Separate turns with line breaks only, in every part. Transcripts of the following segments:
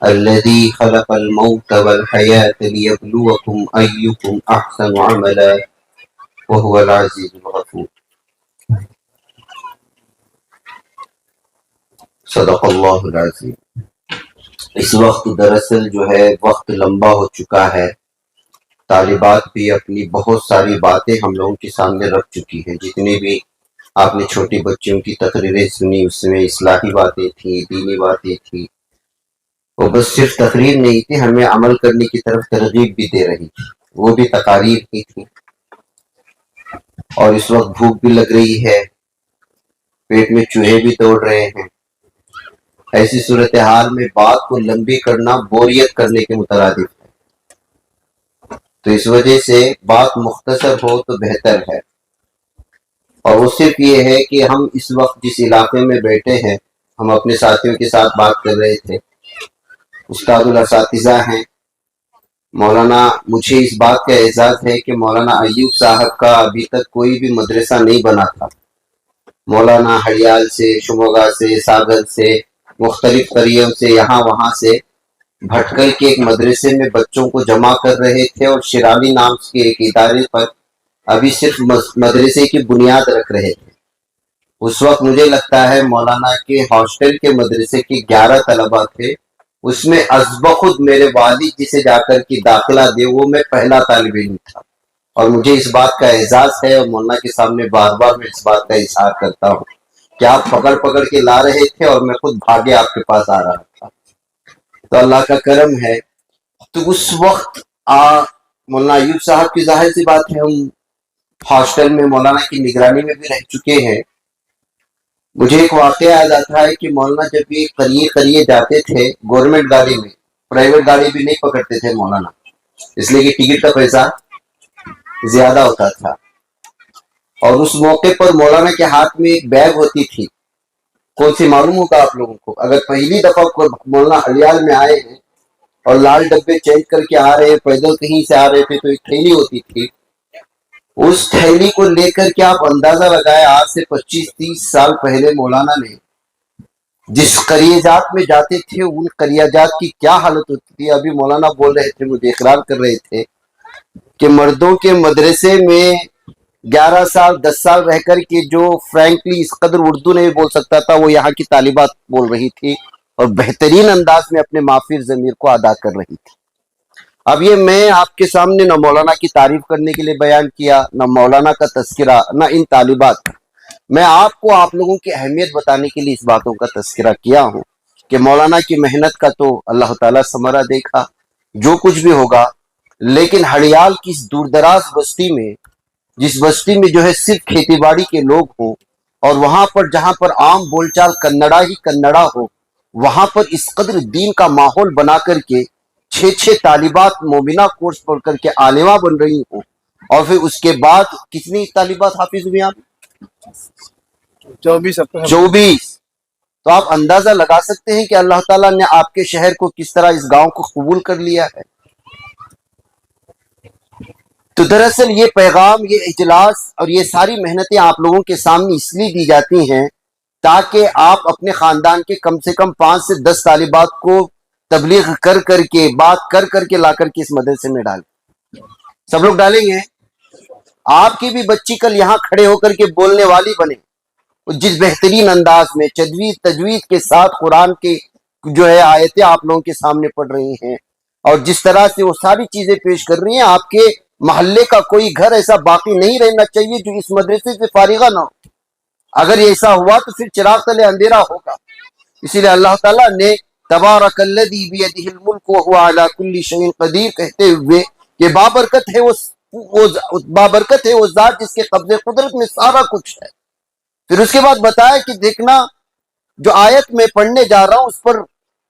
الذي خلق الموت والحياة ليبلوكم أيكم أحسن عملا وهو العزيز الغفور. صدق اللہ العظیم. اس وقت دراصل جو ہے وقت لمبا ہو چکا ہے. طالبات بھی اپنی بہت ساری باتیں ہم لوگوں کے سامنے رکھ چکی ہیں. جتنی بھی آپ نے چھوٹی بچیوں کی تقریریں سنی اس میں اصلاحی باتیں تھیں، دینی باتیں تھیں. وہ بس صرف تقریر نہیں تھی، ہمیں عمل کرنے کی طرف ترغیب بھی دے رہی تھی. وہ بھی تقاریر کی تھی. اور اس وقت بھوک بھی لگ رہی ہے، پیٹ میں چوہے بھی دوڑ رہے ہیں. ایسی صورتحال میں بات کو لمبی کرنا بوریت کرنے کے مترادف ہے. تو اس وجہ سے بات مختصر ہو تو بہتر ہے. اور وہ صرف یہ ہے کہ ہم اس وقت جس علاقے میں بیٹھے ہیں، ہم اپنے ساتھیوں کے ساتھ بات کر رہے تھے. استاد الاساتذہ ہیں مولانا. مجھے اس بات کا اعزاز ہے کہ مولانا ایوب صاحب کا ابھی تک کوئی بھی مدرسہ نہیں بنا تھا. مولانا ہڑیال سے، شموگا سے، ساگر سے، مختلف قریوں سے، یہاں وہاں سے بھٹکل کے ایک مدرسے میں بچوں کو جمع کر رہے تھے اور شرالی نام کے ایک ادارے پر ابھی صرف مدرسے کی بنیاد رکھ رہے تھے. اس وقت مجھے لگتا ہے مولانا کے ہاسٹل کے مدرسے کے 11 طلبہ تھے. اس میں ازبخود میرے والد جسے جا کر کے داخلہ دے وہ میں پہلا طالب علم تھا. اور مجھے اس بات کا اعزاز ہے اور مولانا کے سامنے بار بار میں اس بات کا اظہار کرتا ہوں کہ آپ پکڑ پکڑ کے لا رہے تھے اور میں خود بھاگے آپ کے پاس آ رہا تھا. تو اللہ کا کرم ہے. تو اس وقت مولانا ایوب صاحب کی ظاہر سی بات ہے ہم ہاسٹل میں مولانا کی نگرانی میں بھی رہ چکے ہیں. مجھے ایک واقعہ یاد آتا ہے کہ مولانا جب بھی قریے جاتے تھے گورنمنٹ گاڑی میں، پرائیویٹ گاڑی بھی نہیں پکڑتے تھے مولانا، اس لیے کہ ٹکٹ کا پیسہ زیادہ ہوتا تھا. اور اس موقع پر مولانا کے ہاتھ میں ایک بیگ ہوتی تھی. کون سی معلوم ہوگا آپ لوگوں کو؟ اگر پہلی دفعہ مولانا ہڑیال میں آئے ہیں اور لال ڈبے چینج کر کے آ رہے ہیں، پیدل کہیں سے آ رہے تھے، تو ایک تھیلی ہوتی تھی. اس تھیلی کو لے کر کے آپ اندازہ لگائے آج سے 25-30 سال پہلے مولانا نے جس قریہ جات میں جاتے تھے ان قریہ جات کی کیا حالت ہوتی تھی. ابھی مولانا بول رہے تھے، مجھے اقرار کر رہے تھے کہ مردوں کے مدرسے میں 11 سال 10 سال رہ کر کے جو فرینکلی اس قدر اردو نہیں بول سکتا تھا وہ یہاں کی طالبات بول رہی تھی اور بہترین انداز میں اپنے مافر ضمیر کو ادا کر رہی تھی. اب یہ میں آپ کے سامنے نہ مولانا کی تعریف کرنے کے لیے بیان کیا، نہ مولانا کا تذکرہ، نہ ان طالبات کا. میں آپ کو آپ لوگوں کی اہمیت بتانے کے لیے اس باتوں کا تذکرہ کیا ہوں کہ مولانا کی محنت کا تو اللہ تعالیٰ ثمرہ دیکھا جو کچھ بھی ہوگا. لیکن ہڑیال کی اس دور دراز بستی میں، جس بستی میں جو ہے صرف کھیتی باڑی کے لوگ ہوں اور وہاں پر جہاں پر عام بول چال کنڑا ہی کنڑا ہو، وہاں پر اس قدر دین کا ماحول بنا کر کے 6 طالبات مومنہ کورس پڑھ کر کے عالمہ بن رہی ہوں. اور پھر اس کے بعد کتنی طالبات حافظ ہوئی؟ آپ 24. تو آپ اندازہ لگا سکتے ہیں کہ اللہ تعالیٰ نے آپ کے شہر کو کس طرح اس گاؤں کو قبول کر لیا ہے. تو دراصل یہ پیغام، یہ اجلاس اور یہ ساری محنتیں آپ لوگوں کے سامنے اس لیے دی جاتی ہیں تاکہ آپ اپنے خاندان کے کم سے کم 5 سے 10 طالبات کو تبلیغ کر کر کے، بات کر کر کے لا کر کے اس مدرسے میں ڈالیں. سب لوگ ڈالیں گے. آپ کی بھی بچی کل یہاں کھڑے ہو کر کے بولنے والی بنے. جس بہترین انداز میں تجوید کے ساتھ قرآن کے جو ہے آیتیں آپ لوگوں کے سامنے پڑھ رہی ہیں اور جس طرح سے وہ ساری چیزیں پیش کر رہی ہیں، آپ کے محلے کا کوئی گھر ایسا باقی نہیں رہنا چاہیے جو اس مدرسے سے فارغہ نہ ہو. اگر ایسا ہوا تو پھر چراغ تلے اندھیرا ہوگا. اسی لیے اللہ تعالیٰ نے تبارک الذی بیدہ الملک وہو علی کل شیء قدیر کہتے ہوئے کہ بابرکت ہے وہ ذات جس کے قبضے قدرت میں سارا کچھ ہے. پھر اس کے بعد بتایا کہ دیکھنا جو آیت میں پڑھنے جا رہا ہوں اس پر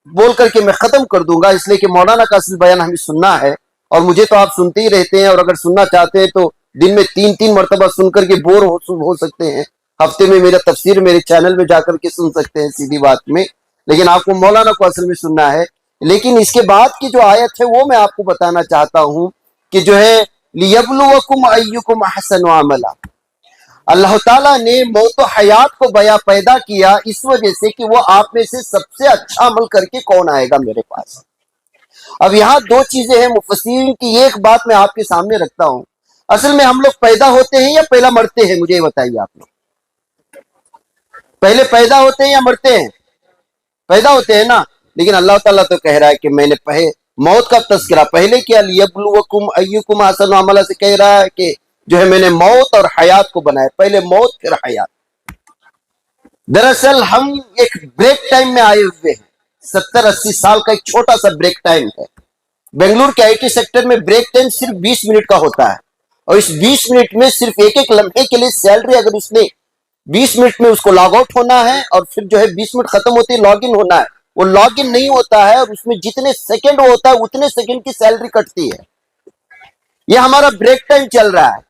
بول کر کے میں ختم کر دوں گا، اس لیے کہ مولانا کا اصل بیان ہمیں سننا ہے اور مجھے تو آپ سنتے ہی رہتے ہیں، اور اگر سننا چاہتے ہیں تو دن میں 3 مرتبہ سن کر کے بور ہو سکتے ہیں. ہفتے میں میرا تفسیر میرے چینل میں جا کر کے سن سکتے ہیں سیدھی بات میں، لیکن آپ کو مولانا کو اصل میں سننا ہے. لیکن اس کے بعد کی جو آیت ہے وہ میں آپ کو بتانا چاہتا ہوں کہ جو ہے لِيَبْلُوَكُمْ أَيُّكُمْ أَحْسَنُ عَمَلًا. اللہ تعالیٰ نے موت و حیات کو بیا پیدا کیا اس وجہ سے کہ وہ آپ میں سے سب سے اچھا عمل کر کے کون آئے گا میرے پاس۔ اب یہاں دو چیزیں ہیں، مفسرین کی ایک بات میں آپ کے سامنے رکھتا ہوں، اصل میں ہم لوگ پیدا ہوتے ہیں یا پہلا مرتے ہیں؟ مجھے یہ بتائیے آپ لوگ، پہلے پیدا ہوتے ہیں یا مرتے ہیں؟ پیدا ہوتے ہیں نا، لیکن اللہ تعالیٰ تو کہہ رہا ہے کہ میں نے موت کا تذکرہ پہلے کیا، لیبلوکم ایکم احسن عملا سے کہہ رہا ہے کہ جو ہے میں نے موت اور حیات کو بنایا، پہلے موت پھر حیات۔ دراصل ہم ایک بریک ٹائم میں آئے ہوئے ہیں، 70-80 سال کا ایک چھوٹا سا بریک ٹائم ہے۔ بنگلور کے آئی ٹی سیکٹر میں بریک ٹائم صرف 20 منٹ کا ہوتا ہے، اور اس 20 منٹ میں صرف ایک ایک لمحے کے لیے سیلری، اگر اس نے 20 منٹ میں اس کو لاگ آؤٹ ہونا ہے اور پھر جو ہے 20 منٹ ختم ہوتے لاگ ان ہونا ہے، وہ لاگ ان نہیں ہوتا ہے اور اس میں جتنے سیکنڈ ہوتا ہے اتنے سیکنڈ کی سیلری کٹتی ہے۔ یہ ہمارا بریک ٹائم چل رہا ہے،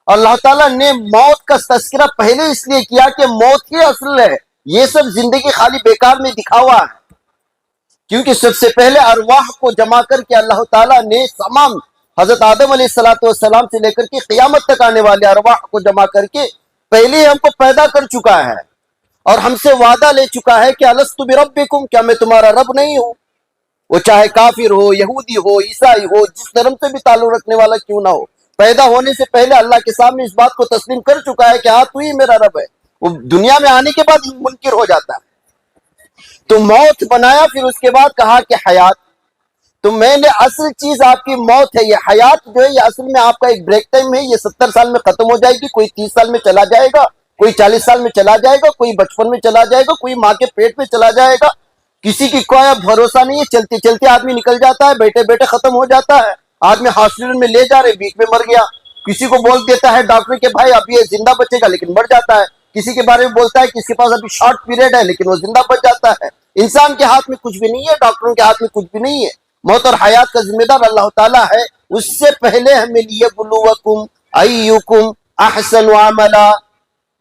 اور اللہ تعالیٰ نے موت کا تذکرہ پہلے اس لیے کیا کہ موت ہی اصل ہے، یہ سب زندگی خالی بیکار میں دکھاوا ہے۔ کیونکہ سب سے پہلے ارواح کو جمع کر کے اللہ تعالیٰ نے تمام حضرت آدم علیہ السلام سے لے کر کے قیامت تک آنے والے ارواح کو جمع کر کے پہلے ہی ہم کو پیدا کر چکا ہے، اور ہم سے وعدہ لے چکا ہے کہ الست بربکم، کیا میں تمہارا رب نہیں ہوں؟ وہ چاہے کافر ہو، یہودی ہو، عیسائی ہو، جس دھرم سے بھی تعلق رکھنے والا کیوں نہ ہو، پیدا ہونے سے پہلے اللہ کے سامنے اس بات کو تسلیم کر چکا ہے کہ ہاں تو ہی میرا رب ہے۔ وہ دنیا میں آنے کے بعد منکر ہو جاتا ہے۔ تو موت بنایا، پھر اس کے بعد کہا کہ حیات، تو میں نے اصل چیز آپ کی موت ہے، یہ حیات جو ہے یہ اصل میں آپ کا ایک بریک ٹائم ہے، یہ 70 سال میں ختم ہو جائے گی، کوئی 30 سال میں چلا جائے گا، کوئی 40 سال میں چلا جائے گا، کوئی بچپن میں چلا جائے گا، کوئی ماں کے پیٹ میں چلا جائے گا، کسی کی کوئی بھروسہ نہیں ہے، چلتے چلتے آدمی نکل جاتا ہے، بیٹھے بیٹھے ختم ہو جاتا ہے، آدمی ہاسپٹل میں لے جا رہے بیچ میں مر گیا، کسی کو بول دیتا ہے ڈاکٹر کہ بھائی اب یہ زندہ بچے گا لیکن مر جاتا ہے، کسی کے بارے میں بولتا ہے کہ اس کے پاس ابھی شارٹ پیریڈ ہے لیکن وہ زندہ بچ جاتا ہے۔ انسان کے ہاتھ میں کچھ بھی نہیں ہے، ڈاکٹروں کے ہاتھ میں کچھ بھی نہیں ہے، موت اور حیات کا ذمہ دار اللہ تعالیٰ ہے۔ اس سے پہلے ہمیں لیبلوکم ایکم احسن عملا،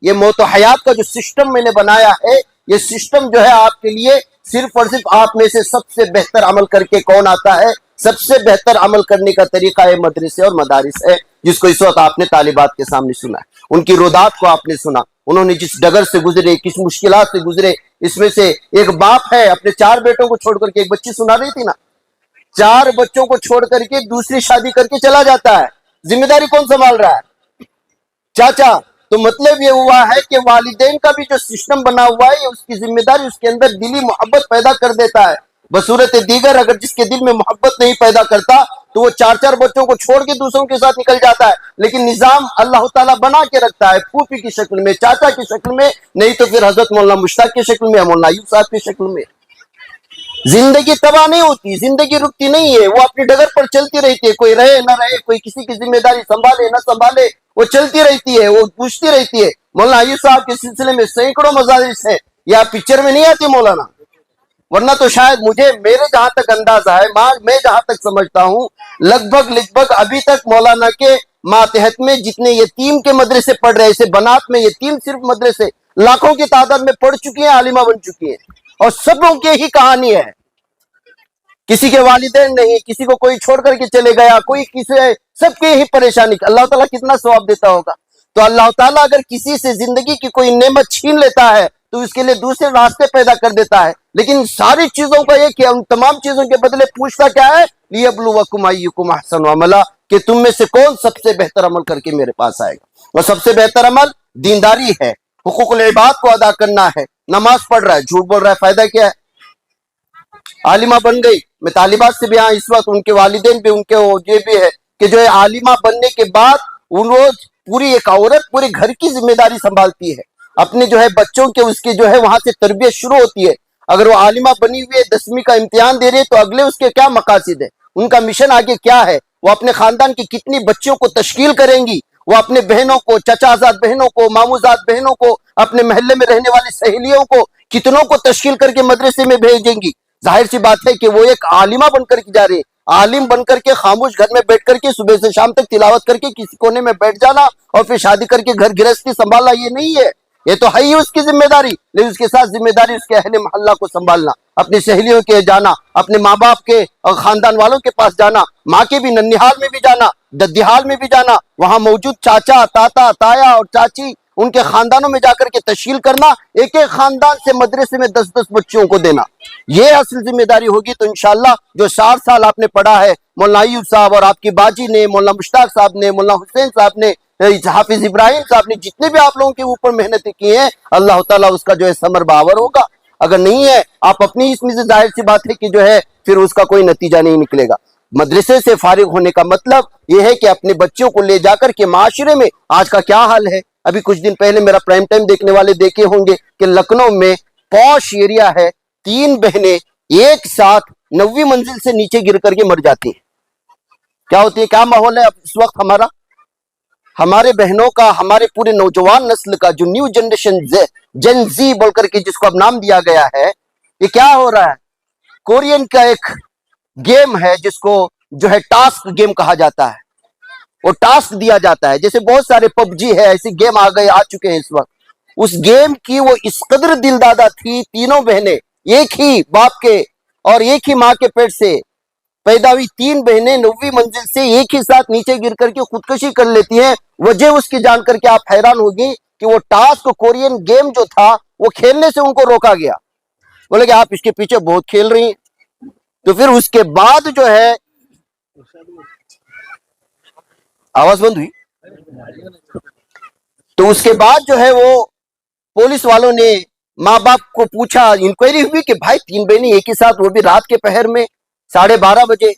یہ موت و حیات کا جو سسٹم میں نے بنایا ہے، یہ سسٹم جو ہے آپ کے لیے صرف اور صرف آپ میں سے سب سے بہتر عمل کر کے کون آتا ہے، سب سے بہتر عمل کرنے کا طریقہ ہے مدرسے اور مدارس ہے، جس کو اس وقت آپ نے طالبات کے سامنے سنا ہے، ان کی رودات کو آپ نے سنا، انہوں نے جس ڈگر سے گزرے، کس مشکلات سے گزرے۔ اس میں سے ایک باپ ہے اپنے 4 بیٹوں کو چھوڑ کر کے، ایک بچی سنا رہی تھی نا، 4 بچوں کو چھوڑ کر کے دوسری شادی کر کے چلا جاتا ہے، ذمہ داری کون سنبھال رہا ہے؟ چاچا۔ تو مطلب یہ ہوا ہے کہ والدین کا بھی جو سسٹم بنا ہوا ہے، اس کی ذمہ داری اس کے اندر دلی محبت پیدا کر دیتا ہے۔ بصورت دیگر اگر جس کے دل میں محبت نہیں پیدا کرتا تو وہ 4 بچوں کو چھوڑ کے دوسروں کے ساتھ نکل جاتا ہے، لیکن نظام اللہ تعالیٰ بنا کے رکھتا ہے، پھوپھی کی شکل میں، چاچا کی شکل میں، نہیں تو پھر حضرت مولانا مشتاق کی شکل میں، مولانا ایوب صاحب کی شکل میں۔ زندگی تباہ نہیں ہوتی، زندگی رکتی نہیں ہے، وہ اپنی ڈگر پر چلتی رہتی ہے، کوئی رہے نہ رہے، کوئی کسی کی ذمہ داری سنبھالے نہ سنبھالے، وہ چلتی رہتی ہے، وہ پوچھتی رہتی ہے۔ مولانا ایوب صاحب کے سلسلے میں سینکڑوں مدارس ہیں، یا پکچر میں نہیں آتی مولانا، ورنہ تو شاید میرے جہاں تک اندازہ ہے، میں جہاں تک سمجھتا ہوں، لگ بھگ ابھی تک مولانا کے ماتحت میں جتنے یتیم کے مدرسے پڑھ رہے، اسے بنات میں یتیم صرف مدرسے لاکھوں کی تعداد میں پڑھ چکی ہیں، عالمہ بن چکی ہیں، اور سبوں کی ہی کہانی ہے، کسی کے والدین نہیں، کسی کو کوئی چھوڑ کر کے چلے گیا، کوئی کسی، سب کی ہی پریشانی۔ اللہ تعالیٰ کتنا ثواب دیتا ہوگا۔ تو اللہ تعالیٰ اگر کسی سے زندگی کی کوئی نعمت چھین لیتا ہے تو اس کے لیے دوسرے راستے پیدا کر دیتا ہے، لیکن ساری چیزوں کا یہ کہ ان تمام چیزوں کے بدلے پوچھتا کیا ہے، لیبلوکم ایکم احسن عملا، کہ تم میں سے کون سب سے بہتر عمل کر کے میرے پاس آئے گا۔ اور سب سے بہتر عمل دینداری ہے، حقوق العباد کو ادا کرنا ہے۔ نماز پڑھ رہا ہے، جھوٹ بول رہا ہے، فائدہ کیا ہے؟ عالمہ بن گئی، میں طالبات سے بھی اس وقت ان کے والدین بھی، ان کے یہ بھی ہے کہ جو ہے عالمہ بننے کے بعد ان روز پوری ایک عورت پورے گھر کی ذمہ داری سنبھالتی ہے، اپنے جو ہے بچوں کے اس کے جو ہے وہاں سے تربیت شروع ہوتی ہے۔ اگر وہ عالمہ بنی ہوئی ہے، 10ویں کا امتحان دے رہے تو اگلے اس کے کیا مقاصد ہے، ان کا مشن آگے کیا ہے، وہ اپنے خاندان کی کتنی بچیوں کو تشکیل کریں گی، وہ اپنے بہنوں کو، چچازاد بہنوں کو، ماموزاد بہنوں کو، اپنے محلے میں رہنے والی سہیلیوں کو کتنوں کو تشکیل کر کے مدرسے میں بھیجیں گی۔ ظاہر سی بات ہے کہ وہ ایک عالمہ بن کر کے جا رہی ہے، عالم بن کر کے خاموش گھر میں بیٹھ کر کے صبح سے شام تک تلاوت کر کے کسی کونے میں بیٹھ جانا اور پھر شادی کر کے گھر گرہستی سنبھالنا، یہ نہیں ہے، یہ تو ہے ہی اس کی ذمہ داری، لیکن اس کے ساتھ ذمہ داری اس کے اہل محلہ کو سنبھالنا، اپنی سہیلیوں کے جانا، اپنے ماں باپ کے اور خاندان والوں کے پاس جانا، ماں کے بھی ننیحال میں بھی جانا، ددیحال میں بھی جانا، وہاں موجود چاچا، تاتا، تایا اور چاچی ان کے خاندانوں میں جا کر کے تشکیل کرنا، ایک ایک خاندان سے مدرسے میں 10-10 بچوں کو دینا، یہ اصل ذمہ داری ہوگی۔ تو انشاءاللہ جو 4 سال آپ نے پڑھا ہے، مولانا ایوب صاحب اور آپ کی باجی نے، مولانا مشتاق صاحب نے، مولانا حسین صاحب نے، حافظ ابراہیم صاحب نے، جتنے بھی آپ لوگوں کے اوپر محنتیں کی ہیں، اللہ تعالیٰ اس کا جو ہے ثمر باور ہوگا۔ اگر نہیں ہے، آپ اپنی اس میں سے ظاہر سی بات ہے کہ جو ہے پھر اس کا کوئی نتیجہ نہیں نکلے گا۔ مدرسے سے فارغ ہونے کا مطلب یہ ہے کہ اپنے بچوں کو لے جا کر کے معاشرے میں آج کا کیا حال ہے۔ ابھی کچھ دن پہلے میرا پرائم ٹائم دیکھنے والے دیکھے ہوں گے کہ لکھنؤ میں پوش ایریا ہے، 3 بہنیں ایک ساتھ 9ویں منزل سے نیچے گر کر کے مر جاتی ہیں۔ کیا ہوتی ہے، کیا ماحول ہے اس وقت ہمارا، ہمارے بہنوں کا، ہمارے پورے نوجوان نسل کا، جو نیو جنریشن جن زی بول کر کے جس کو اب نام دیا گیا ہے، یہ کیا ہو رہا ہے؟ کورین کا ایک گیم ہے جس کو جو ہے ٹاسک گیم کہا جاتا ہے، وہ ٹاسک دیا جاتا ہے، جیسے بہت سارے پب جی ہے، ایسے گیم آ چکے ہیں اس وقت۔ اس گیم کی وہ اس قدر دل دادا تھی، تینوں بہنیں ایک ہی باپ کے اور ایک ہی ماں کے پیٹ سے پیدا ہوئی 3 بہنیں 9ویں منزل سے ایک ہی ساتھ نیچے گر کر کے خودکشی کر لیتی ہیں۔ وجہ اس کی جان کر کے آپ حیران ہوگی کہ وہ ٹاسک کورین گیم جو تھا وہ کھیلنے سے ان کو روکا گیا، بولے کہ آپ اس کے پیچھے بہت کھیل رہی ہیں۔ تو پھر اس کے بعد جو ہے، آواز بند ہوئی، تو اس کے بعد جو ہے وہ پولیس والوں نے ماں باپ کو پوچھا، انکوائری ہوئی کہ بھائی 3 بہنیں ایک ہی ساتھ، وہ بھی رات کے پہر میں 12:30 بجے۔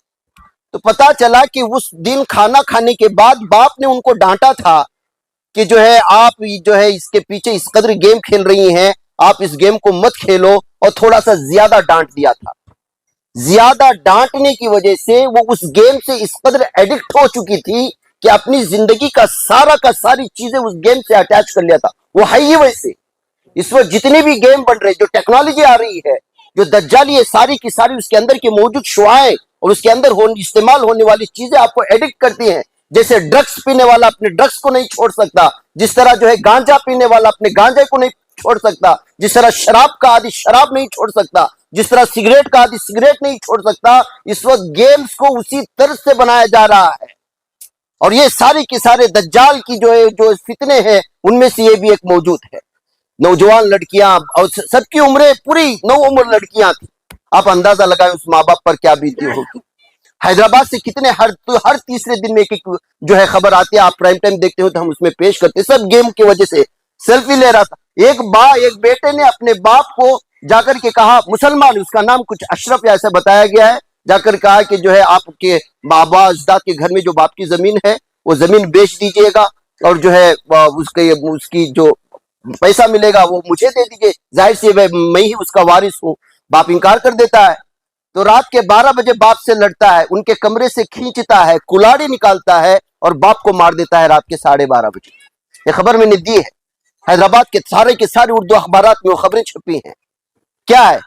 تو پتا چلا کہ اس دن کھانا کھانے کے بعد باپ نے ان کو ڈانٹا تھا کہ جو ہے آپ جو ہے اس کے پیچھے اس قدر گیم کھیل رہی ہیں، آپ اس گیم کو مت کھیلو، اور تھوڑا سا زیادہ ڈانٹ دیا تھا۔ زیادہ ڈانٹنے کی وجہ سے وہ اس گیم سے اس قدر ایڈکٹ ہو چکی تھی کہ اپنی زندگی کا ساری چیزیں اس گیم سے اٹیچ کر لیا تھا۔ وہ ہے ہی ویسے، اس وقت جتنے بھی گیم بن رہے، جو ٹیکنالوجی آ رہی ہے، جو دجالی ہے، ساری کی ساری اس کے اندر کی موجود شعاعیں اور اس کے اندر استعمال ہونے والی چیزیں آپ کو ایڈکٹ کرتی ہیں۔ جیسے ڈرگس پینے والا اپنے ڈرگس کو نہیں چھوڑ سکتا، جس طرح جو ہے گانجا پینے والا اپنے گانجے کو نہیں چھوڑ سکتا، جس طرح شراب کا عادی شراب نہیں چھوڑ سکتا، جس طرح سگریٹ کا عادی سگریٹ نہیں چھوڑ سکتا، اس وقت گیمز کو اسی طرز سے بنایا جا رہا ہے۔ اور یہ سارے کے سارے دجال کی جو فتنے ہیں، ان میں سے یہ بھی ایک موجود ہے۔ نوجوان لڑکیاں اور سب کی عمریں پوری 9 عمر لڑکیاں تھیں، آپ اندازہ لگائیں اس ماں باپ پر کیا بیتی ہوگی۔ حیدرآباد سے کتنے ہر تیسرے دن میں ایک جو ہے خبر آتی ہے، آپ پرائم ٹائم دیکھتے ہو تو ہم اس میں پیش کرتے ہیں، سب گیم کی وجہ سے۔ سیلفی لے رہا تھا ایک بیٹے نے اپنے باپ کو جا کر کے کہا، مسلمان، اس کا نام کچھ اشرف یا ایسا بتایا گیا ہے، جا کر کہا کہ جو ہے آپ کے بابا اجداد کے گھر میں جو باپ کی زمین ہے وہ زمین بیچ دیجئے گا، اور جو ہے اس کی جو پیسہ ملے گا وہ مجھے دے دیجئے، ظاہر سی میں ہی اس کا وارث ہوں۔ باپ انکار کر دیتا ہے، تو رات کے 12 بجے باپ سے لڑتا ہے، ان کے کمرے سے کھینچتا ہے، کلاڑی نکالتا ہے اور باپ کو مار دیتا ہے رات کے 12:30 بجے۔ یہ خبر میں نے دی ہے، حیدرآباد کے سارے اردو اخبارات میں وہ خبریں چھپی ہیں۔ کیا ہے،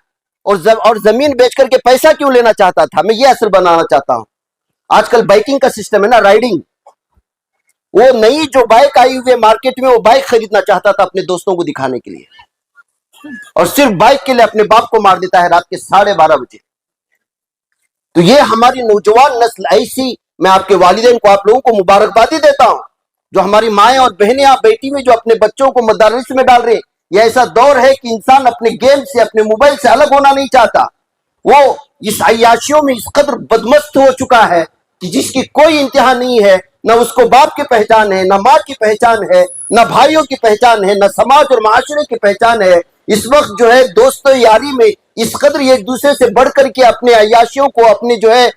اور زمین بیچ کر کے پیسہ کیوں لینا چاہتا تھا؟ میں یہ اثر بنانا چاہتا ہوں۔ آج کل بائکنگ کا سسٹم ہے نا، رائڈنگ، وہ نئی جو بائک آئی ہوئی ہے مارکیٹ میں، وہ بائک خریدنا چاہتا تھا اپنے دوستوں کو دکھانے کے لیے، اور صرف بائک کے لیے اپنے باپ کو مار دیتا ہے رات کے 12:30 بجے۔ تو یہ ہماری نوجوان نسل ایسی، میں آپ کے والدین کو، آپ لوگوں کو مبارکبادی دیتا ہوں، جو ہماری مائیں اور بہنیں آپ بیٹی میں جو اپنے بچوں کو مدارس میں ڈال رہے ہیں۔ یہ ایسا دور ہے کہ انسان اپنے گیم سے، اپنے موبائل سے الگ ہونا نہیں چاہتا، وہ اس عیاشیوں میں اس قدر بدمست ہو چکا ہے کہ جس کی کوئی انتہا نہیں ہے، نہ اس کو باپ کی پہچان ہے، نہ ماں کی پہچان ہے، نہ بھائیوں کی پہچان ہے، نہ سماج اور معاشرے کی پہچان ہے۔ اس وقت جو ہے دوستو یاری میں اس قدر ایک دوسرے سے بڑھ کر کے اپنے عیاشیوں کو، اپنے جو ہے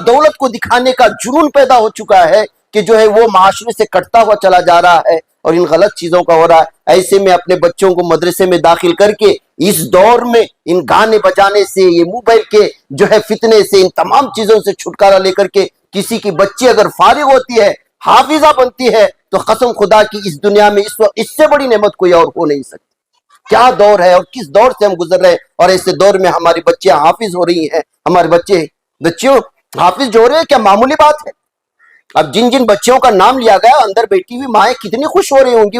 دولت کو دکھانے کا جنون پیدا ہو چکا ہے کہ جو ہے وہ معاشرے سے کٹتا ہوا چلا جا رہا ہے اور ان غلط چیزوں کا ہو رہا ہے۔ ایسے میں اپنے بچوں کو مدرسے میں داخل کر کے اس دور میں ان گانے بجانے سے، یہ موبائل کے جو ہے فتنے سے، ان تمام چیزوں سے چھٹکارا لے کر کے، کسی کی بچی اگر فارغ ہوتی ہے، حافظہ بنتی ہے، تو قسم خدا کی اس دنیا میں اس وقت اس سے بڑی نعمت کوئی اور ہو نہیں سکتی۔ کیا دور ہے اور کس دور سے ہم گزر رہے ہیں، اور ایسے دور میں ہماری بچیاں حافظ ہو رہی ہیں، ہمارے بچیوں حافظ جو ہو رہے ہیں، کیا معمولی بات ہے؟ اب جن بچوں کا نام لیا گیا، اندر بیٹھی ہوئی مائیں کتنی خوش ہو رہی ہوں گی،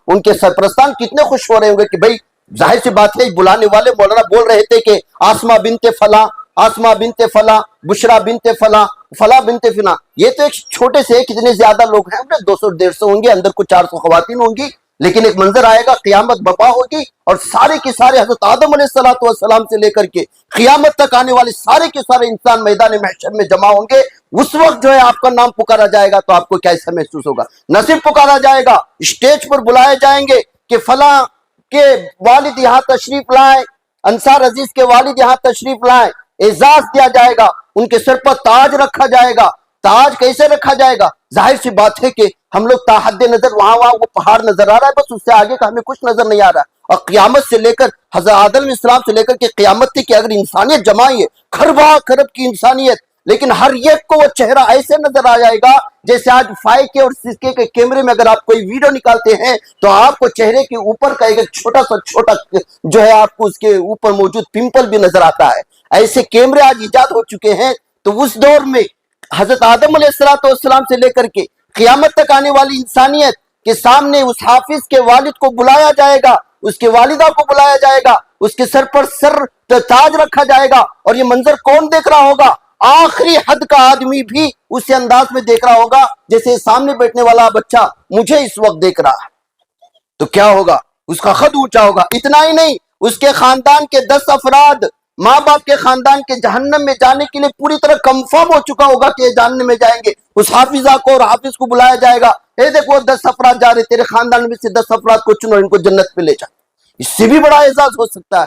ان کے سرپرستان کتنے خوش ہو رہے ہوں گے کہ بھئی ظاہر سی بات ہے، بلانے والے مولانا بول رہے تھے کہ آسمہ بنت فلاں، آسمہ بنت فلاں، بشرا بنت فلاں، فلاں بنت فلاں، یہ تو ایک چھوٹے سے کتنے زیادہ لوگ ہیں، 200-150 ہوں گے، اندر کچھ 400 خواتین ہوں گی، لیکن ایک منظر آئے گا, قیامت برپا ہوگی اور سارے کے سارے حضرت آدم علیہ السلام سے لے کر کے قیامت تک آنے والے سارے کے سارے انسان میدان محشر میں جمع ہوں گے. اس وقت جو ہے آپ کا نام پکارا جائے گا تو آپ کو کیسا محسوس ہوگا؟ نہ صرف پکارا جائے گا, اسٹیج پر بلائے جائیں گے کہ فلاں کے والد یہاں تشریف لائیں, انصار عزیز کے والد یہاں تشریف لائیں, اعزاز دیا جائے گا, ان کے سر پر تاج رکھا جائے گا. تاج کیسے رکھا جائے گا؟ ظاہر سی بات ہے کہ ہم لوگ تاحد نظر وہاں وہ پہاڑ نظر آ رہا ہے, بس اس سے آگے کا ہمیں کچھ نظر نہیں آ رہا. اور قیامت سے لے کر حضرت آدم علیہ السلام سے لے کر کے قیامت تک کہ اگر انسانیت جمائی ہے, خربا خرب کی انسانیت, لیکن ہر ایک کو وہ چہرہ ایسے نظر آ جائے گا جیسے آج 5K اور 6K کے کیمرے میں اگر آپ کوئی ویڈیو نکالتے ہیں تو آپ کو چہرے کے اوپر کا ایک چھوٹا جو ہے آپ کو اس کے اوپر موجود پمپل بھی نظر آتا ہے. ایسے کیمرے آج ایجاد ہو چکے ہیں. تو اس دور میں حضرت آدم علیہ السلام سے لے کر کے قیامت تک آنے والی انسانیت کے سامنے اس حافظ کے والد کو بلایا جائے گا, اس کے والدہ کو بلایا جائے گا, اس کے سر پر تاج رکھا جائے گا. اور یہ منظر کون دیکھ رہا ہوگا؟ آخری حد کا آدمی بھی اسی انداز میں دیکھ رہا ہوگا جیسے سامنے بیٹھنے والا بچہ مجھے اس وقت دیکھ رہا ہے. تو کیا ہوگا؟ اس کا خد اونچا ہوگا. اتنا ہی نہیں, اس کے خاندان کے 10 افراد, ماں باپ کے خاندان کے جہنم میں جانے کے لیے پوری طرح کنفرم ہو چکا ہوگا کہ یہ جہنم میں جائیں گے. اس حافظہ کو اور حافظ کو بلایا جائے گا, اے دیکھو 10 افراد جا رہے, تیرے خاندان میں سے 10 افراد کو چنو, ان کو جنت پہ لے جا. اس سے بھی بڑا اعزاز ہو سکتا ہے.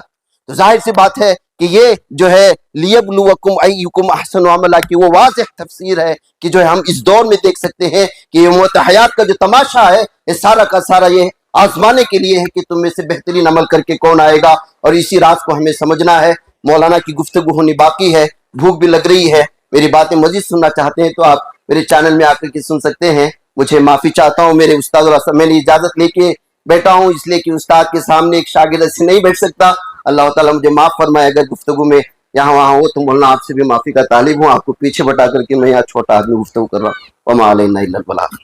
تو ظاہر سی بات ہے کہ یہ جو ہے لیبلوکم ایکم احسن عملا کی وہ واضح تفسیر ہے کہ جو ہے ہم اس دور میں دیکھ سکتے ہیں کہ یہ موت حیات کا جو تماشا ہے یہ سارا کا سارا یہ آزمانے کے لیے ہے کہ تم میں سے بہترین عمل کر کے کون آئے گا. اور اسی راز کو ہمیں سمجھنا ہے. مولانا کی گفتگو ہونی باقی ہے, بھوک بھی لگ رہی ہے, میری باتیں مزید سننا چاہتے ہیں تو آپ میرے چینل میں آ کر کے سن سکتے ہیں. مجھے معافی چاہتا ہوں, میرے استاد میں نے اجازت لے کے بیٹھا ہوں اس لیے کہ استاد کے سامنے ایک شاگرد سے نہیں بیٹھ سکتا. اللہ تعالیٰ مجھے معاف فرمائے اگر گفتگو میں یہاں وہاں ہو تو مولانا آپ سے بھی معافی کا طالب ہوں. آپ کو پیچھے بٹا کر کے میں یہاں چھوٹا آدمی گفتگو کر رہا ہوں. وما علینا الا البلاغ.